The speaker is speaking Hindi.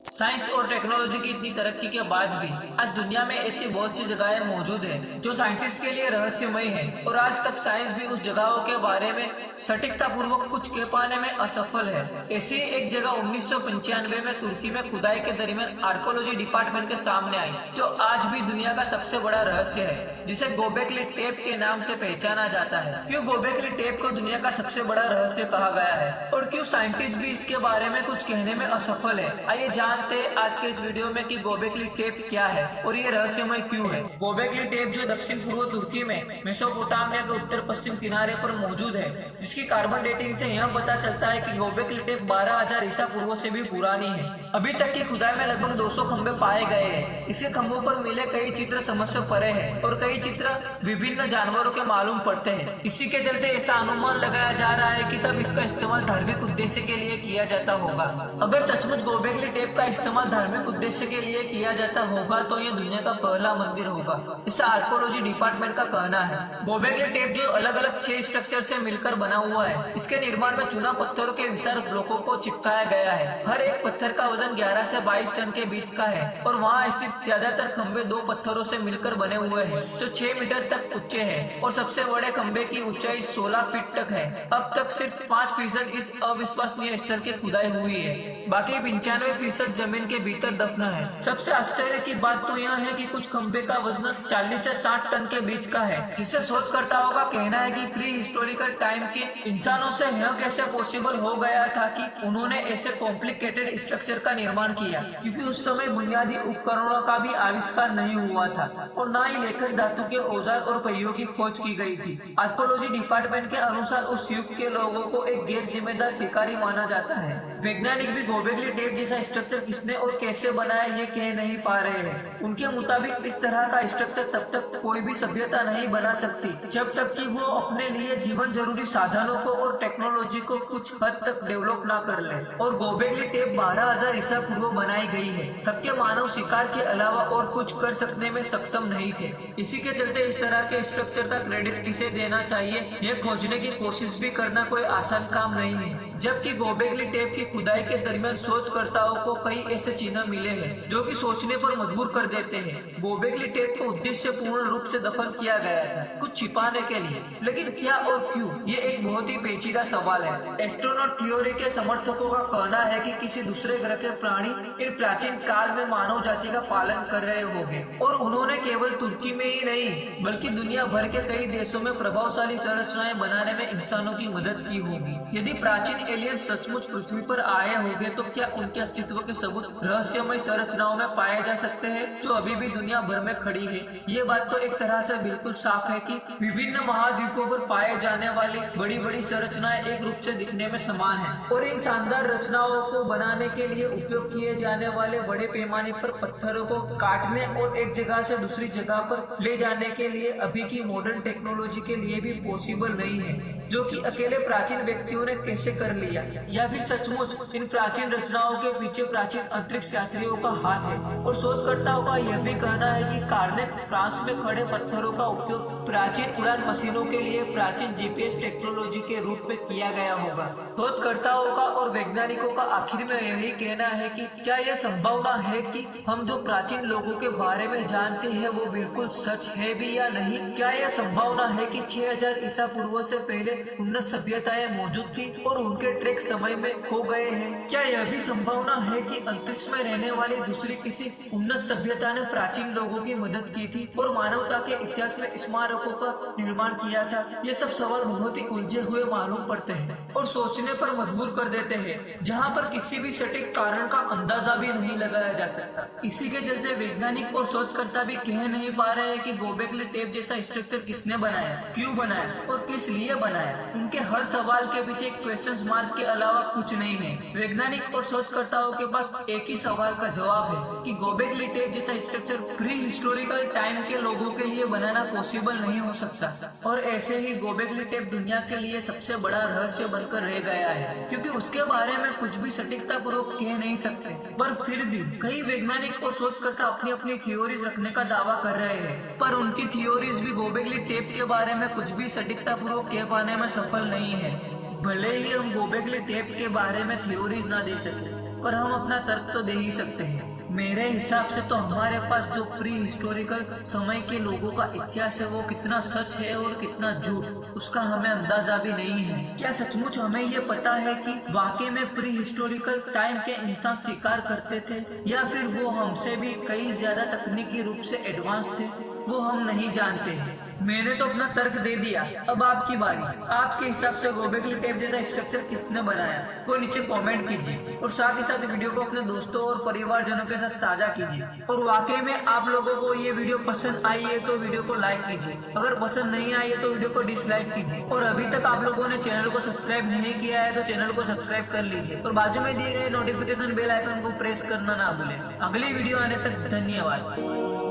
साइंस और टेक्नोलॉजी की इतनी तरक्की के बाद भी आज दुनिया में ऐसी बहुत सी जगहें मौजूद हैं जो साइंटिस्ट के लिए रहस्यमय है और आज तक साइंस भी उस जगहों के बारे में सटीकता पूर्वक कुछ कह पाने में असफल है। ऐसी एक जगह 1995 में तुर्की में खुदाई के दरमियान आर्कोलॉजी डिपार्टमेंट के सामने आई जो आज भी दुनिया का सबसे बड़ा रहस्य है, जिसे गोबेकली टेप के नाम से पहचाना जाता है। क्यों गोबेकली टेप को दुनिया का सबसे बड़ा रहस्य कहा गया है और क्यों साइंटिस्ट भी इसके बारे में कुछ कहने में असफल है, आइए जानते हैं आज के इस वीडियो में कि गोबेकली टेप क्या है और ये रहस्यमय क्यों है। गोबेकली टेप जो दक्षिण पूर्व तुर्की में मेसोपोटामिया के उत्तर पश्चिम किनारे पर मौजूद है, जिसकी कार्बन डेटिंग से यह पता चलता है कि गोबेकली टेप 12,000 ईसा पूर्व से भी पुरानी है। अभी तक की खुदाई में लगभग 200 खंभे पाए गए हैं। इसके खंभों पर मिले कई चित्र समझ से परे हैं और कई चित्र विभिन्न जानवरों के मालूम पड़ते हैं। इसी के चलते ऐसा अनुमान लगाया जा रहा है कि तब इसका इस्तेमाल धार्मिक उद्देश्य के लिए किया जाता होगा। अगर सचमुच गोबेकली टेप का इस्तेमाल धार्मिक उद्देश्य के लिए किया जाता होगा तो यह दुनिया का पहला मंदिर होगा, ऐसा आर्कोलॉजी डिपार्टमेंट का कहना है। गोबेकली टेप जो अलग अलग 6 स्ट्रक्चर से मिलकर बना हुआ है, इसके निर्माण में चुना पत्थरों के विशाल ब्लॉकों को चिपकाया गया है। हर एक पत्थर का वजन 11 से 22 टन के बीच का है और वहाँ स्थित ज्यादातर खंभे 2 पत्थरों से मिलकर बने हुए हैं जो 6 मीटर तक ऊंचे हैं और सबसे बड़े खंभे की ऊंचाई 16 फीट तक है। अब तक सिर्फ 5% इस अविश्वसनीय स्तर की खुदाई हुई है, बाकी 95% जमीन के भीतर दफन है। सबसे आश्चर्य की बात तो यह है कि कुछ खंभे का वजन 40 से 60 टन के बीच का है, जिससे शोधकर्ताओं का कहना है कि प्री हिस्टोरिकल टाइम के इंसानों से यह कैसे पॉसिबल हो गया था कि उन्होंने ऐसे कॉम्प्लिकेटेड स्ट्रक्चर का निर्माण किया, क्योंकि उस समय बुनियादी उपकरणों का भी आविष्कार नहीं हुआ था और न ही लेखन धातु के औजार और पहियों की खोज की गई थी। आर्कोलॉजी डिपार्टमेंट के अनुसार उस युग के लोगों को एक गैर जिम्मेदार शिकारी माना जाता है। वैज्ञानिक भी गोबेकली टेप जैसा स्ट्रक्चर किसने और कैसे बनाया ये कह नहीं पा रहे हैं। उनके मुताबिक इस तरह का स्ट्रक्चर तब तक कोई भी सभ्यता नहीं बना सकती जब तक कि वो अपने लिए जीवन जरूरी साधनों को और टेक्नोलॉजी को कुछ हद तक डेवलप ना कर ले। और गोबेकली टेप 12,000 ईसा पूर्व बनाई गई है, तब के मानव शिकार के अलावा और कुछ कर सकने में सक्षम नहीं थे। इसी के चलते इस तरह के स्ट्रक्चर का क्रेडिट किसे देना चाहिए यह खोजने की कोशिश भी करना कोई आसान काम नहीं है। जबकि गोबेकली टेप की खुदाई के दरमियान शोधकर्ताओं को कई ऐसे चिन्ह मिले हैं जो कि सोचने पर मजबूर कर देते हैं। गोबेकली टेप को उद्देश्य पूर्ण रूप से दफन किया गया था, कुछ छिपाने के लिए, लेकिन क्या और क्यों, ये एक बहुत ही पेचीदा सवाल है। एस्ट्रोनॉट थ्योरी के समर्थकों का कहना है कि किसी दूसरे ग्रह के प्राणी इन प्राचीन काल में मानव जाति का पालन कर रहे होंगे और उन्होंने केवल तुर्की में ही नहीं बल्कि दुनिया भर के कई देशों में प्रभावशाली संरचनाएं बनाने में इंसानों की मदद की होगी। यदि प्राचीन एलियंस सचमुच पृथ्वी पर आए होंगे तो क्या उनके अस्तित्व के सबूत रहस्यमय संरचनाओं में पाए जा सकते हैं जो अभी भी दुनिया भर में खड़ी है। ये बात तो एक तरह से बिल्कुल साफ है कि विभिन्न महाद्वीपों पर पाए जाने वाली बड़ी बड़ी संरचनाएं एक रूप से दिखने में समान हैं और इन शानदार रचनाओं को बनाने के लिए उपयोग किए जाने वाले बड़े पैमाने पर पत्थरों को काटने और एक जगह से दूसरी जगह पर ले जाने के लिए अभी की मॉडर्न टेक्नोलॉजी के लिए भी पॉसिबल नहीं है, जो कि अकेले प्राचीन व्यक्तियों ने कैसे कर लिया। या फिर सचमुच इन प्राचीन रचनाओं के पीछे प्राचीन अंतरिक्ष यात्रियों का हाथ है। और शोधकर्ताओं का यह भी कहना है कि कार्नेक फ्रांस में खड़े पत्थरों का उपयोग प्राचीन उड़ान मशीनों के लिए प्राचीन जीपीएस टेक्नोलॉजी के रूप में किया गया होगा। शोधकर्ताओं का और वैज्ञानिकों का आखिर में यही कहना है कि क्या यह संभावना है कि हम जो प्राचीन लोगों के बारे में जानते हैं वो बिल्कुल सच है भी या नहीं। क्या यह संभावना है कि 6000 ईसा पूर्व से पहले उन्नत सभ्यताएं मौजूद थी और उनके ट्रैक समय में खो गए हैं। क्या यह भी संभावना है कि अंतरिक्ष में रहने वाली दूसरी किसी उन्नत सभ्यता ने प्राचीन लोगों की मदद की थी और मानवता के इतिहास में स्मारकों का निर्माण किया था। ये सब सवाल बहुत ही उलझे हुए मालूम पड़ते हैं और सोचने पर मजबूर कर देते हैं, जहाँ पर किसी भी सटीक कारण का अंदाजा भी नहीं लगाया जा सकता। इसी के चलते वैज्ञानिक और शोधकर्ता भी कह नहीं पा रहे हैं कि गोबेकली टेप जैसा स्ट्रक्चर किसने बनाया, क्यों बनाया और किस लिए बनाया। उनके हर सवाल के पीछे एक क्वेश्चन मार्क के अलावा कुछ नहीं है। वैज्ञानिक और शोधकर्ताओं के पास एक ही सवाल का जवाब है कि गोबेकली टेप जैसा स्ट्रक्चर प्री हिस्टोरिकल टाइम के लोगों के लिए बनाना पॉसिबल नहीं हो सकता और ऐसे ही गोबेकली टेप दुनिया के लिए सबसे बड़ा रहस्य बनकर रह गया है, क्योंकि उसके बारे में कुछ भी सटीकता पूर्वक कह नहीं सकते। पर फिर भी कई वैज्ञानिक और शोधकर्ता अपनी अपनी थ्योरीज रखने का दावा कर रहे हैं, पर उनकी थ्योरीज भी गोबेकली टेप के बारे में कुछ भी सटीकता पूर्वक कह पाने में सफल नहीं है। भले ही हम गोबेकली टेप के बारे में थ्योरीज ना दे सकते, पर हम अपना तर्क तो दे ही सकते हैं। मेरे हिसाब से तो हमारे पास जो प्री हिस्टोरिकल समय के लोगों का इतिहास है वो कितना सच है और कितना झूठ, उसका हमें अंदाजा भी नहीं है। क्या सचमुच हमें ये पता है कि वाकई में प्री हिस्टोरिकल टाइम के इंसान शिकार करते थे, या फिर वो हमसे भी कई ज्यादा तकनीकी रूप से एडवांस थे, वो हम नहीं जानते। मैंने तो अपना तर्क दे दिया, अब आपकी बारी। आपके हिसाब से गोबेकली टेप जैसा स्ट्रक्चर किसने बनाया वो नीचे कमेंट कीजिए, और साथ ही साथ वीडियो को अपने दोस्तों और परिवारजनों के साथ साझा कीजिए। और वाकई में आप लोगों को ये वीडियो पसंद आई है तो वीडियो को लाइक कीजिए, अगर पसंद नहीं आई है तो वीडियो को डिसलाइक कीजिए। और अभी तक आप लोगों ने चैनल को सब्सक्राइब नहीं किया है तो चैनल को सब्सक्राइब कर लीजिए, और बाजू में दिए गए नोटिफिकेशन बेल आइकन को प्रेस करना ना भूलें। अगली वीडियो आने तक धन्यवाद।